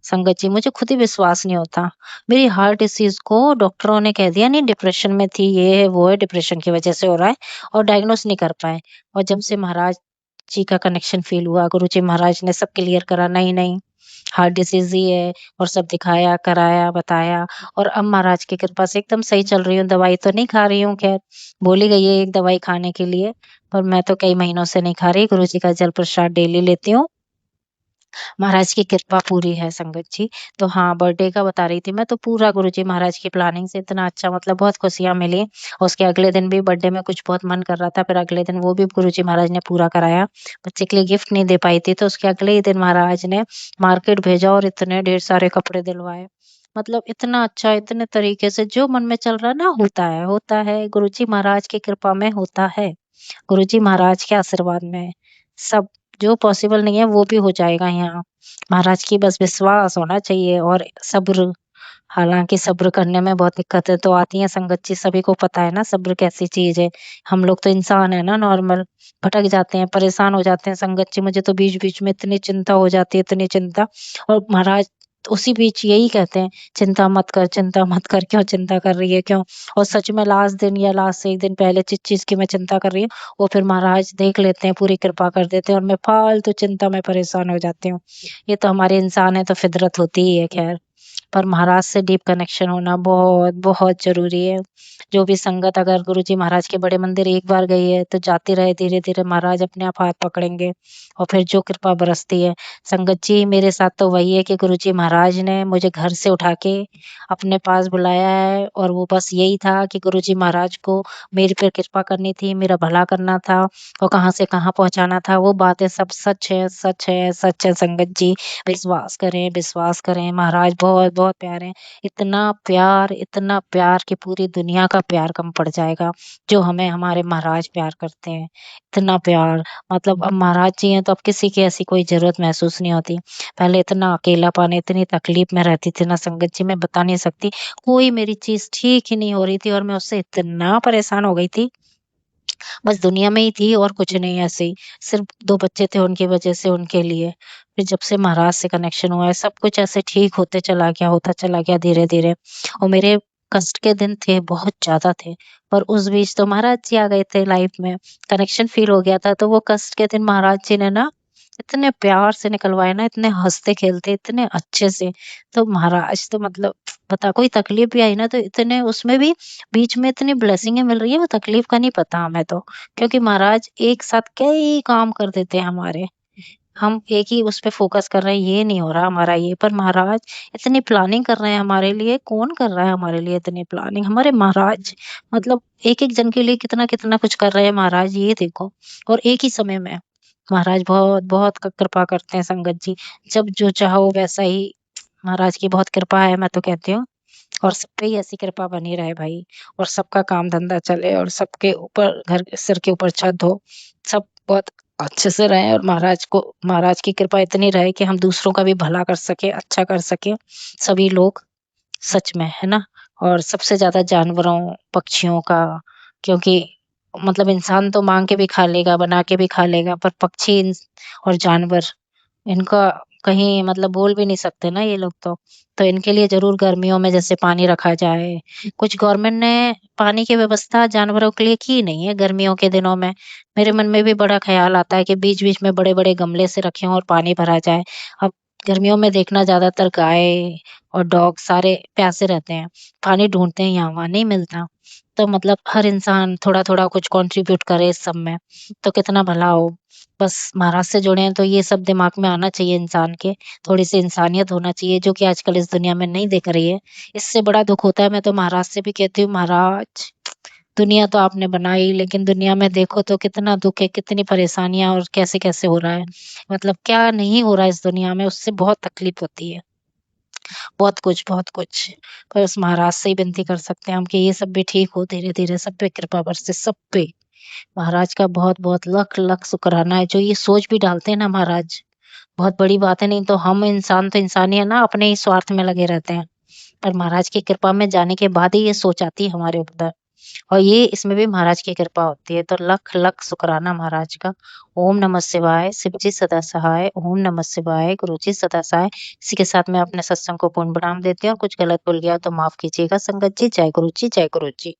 संगत जी मुझे खुद ही विश्वास नहीं होता। मेरी हार्ट डिसीज़ को डॉक्टरों ने कह दिया नहीं, डिप्रेशन में थी, ये है, वो है, डिप्रेशन की वजह से हो रहा है, और डायग्नोज़ नहीं कर पाए। और जब से महाराज जी का कनेक्शन फ़ील हुआ, गुरुजी महाराज ने सब क्लियर करा, नहीं, नहीं, हार्ट डिसीज़ ही है, और सब दिखाया, कराया, बताया, और अब महाराज की कृपा से एकदम सही चल रही हूँ। दवाई तो नहीं खा रही हूँ ख़ैर, बोली गई है एक दवाई खाने के लिए, पर मैं तो कई महीनों से नहीं खा रही। गुरुजी का जल प्रसाद डेली लेती हूँ। महाराज की कृपा पूरी है संगत जी। तो हाँ, बर्थडे का बता रही थी मैं, तो पूरा गुरुजी महाराज की प्लानिंग से इतना अच्छा, मतलब बहुत खुशियाँ मिली। और उसके अगले दिन भी बर्थडे में कुछ बहुत मन कर रहा था, फिर अगले दिन वो भी गुरुजी महाराज ने पूरा कराया। बच्चे के लिए गिफ्ट नहीं दे पाई थी, तो उसके अगले ही दिन महाराज ने मार्केट भेजा और इतने ढेर सारे कपड़े दिलवाए। मतलब इतना अच्छा, इतने तरीके से जो मन में चल रहा है ना, होता है, गुरुजी महाराज की कृपा में होता है। गुरुजी महाराज के आशीर्वाद में सब, जो पॉसिबल नहीं है वो भी हो जाएगा यहाँ। महाराज की बस विश्वास होना चाहिए और सब्र। हालाँकि सब्र करने में बहुत दिक्कतें तो आती हैं संगत जी, सभी को पता है ना सब्र कैसी चीज़ है। हम लोग तो इंसान है ना नॉर्मल, भटक जाते हैं, परेशान हो जाते हैं संगत जी। मुझे तो बीच-बीच में इतनी चिंता हो जाती है, इतनी चिंता, और महाराज उसी बीच यही कहते हैं, चिंता मत कर, क्यों चिंता कर रही है, क्यों? और सच में लास्ट दिन या लास्ट से 1 दिन पहले जिस चीज़ की मैं चिंता कर रही हूँ, वो फिर महाराज देख लेते हैं, पूरी कृपा कर देते हैं, और मैं फालतू चिंता में परेशान हो जाती हूँ। ये तो हमारे इंसान है तो फितरत होती ही है खैर। पर महाराज से डीप कनेक्शन होना बहुत, बहुत ज़रूरी है। जो भी संगत अगर गुरुजी महाराज के बड़े मंदिर एक बार गई है, तो जाती रहे, धीरे-धीरे महाराज अपने आप हाथ पकड़ेंगे और फिर जो कृपा बरसती है। संगत जी मेरे साथ तो वही है कि गुरुजी महाराज ने मुझे घर से उठा के अपने पास बुलाया है, और वो बस यही था कि गुरुजी महाराज को मेरे पे कृपा करनी थी, मेरा भला करना था और कहाँ से कहाँ पहुँचाना था। वो बातें सब सच है, सच है, सच है संगत जी। विश्वास करें, महाराज बहुत-बहुत प्यारे हैं। इतना प्यार कि पूरी दुनिया का प्यार कम पड़ जाएगा, जो हमें हमारे महाराज प्यार करते हैं। इतना प्यार, मतलब अब महाराज जी हैं तो अब किसी की ऐसी कोई ज़रूरत महसूस नहीं होती। पहले इतना अकेलापन, इतनी तकलीफ़ में रहती थी ना संगत जी, मैं बता नहीं सकती। कोई मेरी चीज़ ठीक ही नहीं हो रही थी और मैं उससे इतना परेशान हो गई थी, बस दुनिया में ही थी और कुछ नहीं, ऐसे ही। सिर्फ़ 2 बच्चे थे, उनकी वज़ह से, उनके लिए। फिर जब से महाराज से कनेक्शन हुआ है, सब कुछ ऐसे ठीक होता चला गया धीरे-धीरे। और मेरे कष्ट के दिन थे, बहुत ज़्यादा थे, पर उस बीच तो महाराज जी आ गए थे लाइफ़ में। कनेक्शन फ़ील हो गया था, तो वो कष्ट के दिन महाराज जी ने ना इतने प्यार से निकलवाए ना, इतने हँसते-खेलते, इतने अच्छे से। तो महाराज तो मतलब बता, कोई तकलीफ़ भी आई ना तो इतने, उसमें भी बीच में इतनी ब्लेसिंगें मिल रही है, वो तकलीफ़ का नहीं पता हमें तो। क्योंकि महाराज एक साथ कई काम कर देते हैं हमारे। हम एक ही उस पे फ़ोकस कर रहे हैं, ये नहीं हो रहा हमारा ये, पर महाराज इतनी प्लानिंग कर रहे हैं हमारे लिए। कौन कर रहा है हमारे लिए इतनी प्लानिंग? हमारे महाराज, मतलब एक-एक जन के लिए कितना-कितना कुछ कर रहे हैं महाराज, ये देखो। और एक ही समय में महाराज बहुत-बहुत कृपा करते हैं संगत जी। जब जो चाहो वैसा ही, महाराज की बहुत कृपा है, मैं तो कहती हूँ। और सब पे ही ऐसी कृपा बनी रहे भाई, और सबका काम-धंधा चले, और सबके ऊपर घर, सिर के ऊपर छत हो, सब बहुत अच्छे से रहें, और महाराज की कृपा इतनी रहे कि हम दूसरों का भी भला कर सकें, अच्छा कर सकें, सभी लोग, सच में, है ना? और सबसे ज़्यादा जानवरों, पक्षियों का, क्योंकि मतलब इंसान तो माँग के भी खा लेगा, बना के भी खा लेगा, पर पक्षी और जानवर इनका कहीं मतलब बोल भी नहीं सकते ना ये लोग तो। तो इनके लिए ज़रूर गर्मियों में जैसे पानी रखा जाए। कुछ गवर्नमेंट ने पानी की व्यवस्था जानवरों के लिए की नहीं है गर्मियों के दिनों में। मेरे मन में भी बड़ा ख़्याल आता है कि बीच-बीच में बड़े-बड़े गमले से रखें और पानी भरा जाए। अब गर्मियों में देखना ज़्यादातर गाय और डॉग सारे प्यासे रहते हैं, पानी ढूँढते हैं यहाँ-वहाँ, नहीं मिलता। तो मतलब हर इंसान थोड़ा-थोड़ा कुछ कंट्रीब्यूट करे इस सब में, तो कितना भला हो। बस महाराज से जुड़े हैं तो ये सब दिमाग में आना चाहिए इंसान के, थोड़ी-सी इंसानियत होना चाहिए जो कि आजकल इस दुनिया में नहीं दिख रही है। इससे बड़ा दुःख होता है, मैं तो महाराज से भी कहती हूँ, महाराज दुनिया तो आपने बनाई लेकिन दुनिया में देखो तो कितना दुःख है, कितनी परेशानियाँ और कैसे-कैसे हो रहा है। मतलब क्या नहीं हो रहा है इस दुनिया में, उससे बहुत तकलीफ होती है। बहुत कुछ, बहुत कुछ। पर उस महाराज से ही विनती कर सकते हैं हम कि ये सब भी ठीक हो धीरे-धीरे, सब पे कृपा बरसे, सब पे। महाराज का बहुत-बहुत लख-लख शुकराना है, जो ये सोच भी डालते हैं ना महाराज, बहुत बड़ी बात है, नहीं तो हम इंसान तो इंसान ही है ना, अपने ही स्वार्थ में लगे रहते हैं। पर महाराज की कृपा में जाने के बाद ही ये सोच आती है हमारे अंदर और ये इसमें भी महाराज की कृपा होती है, तो लख-लख शुकराना महाराज का। ओम नमः शिवाय, शिव जी सदा सहाय, ओम नमः शिवाय, गुरु जी सदा सहाय। इसी के साथ मैं अपने सत्संग को पूर्ण विराम देती हूँ और कुछ गलत बोल गया तो माफ़ कीजिएगा संगत जी। जय गुरु जी, जय गुरु जी।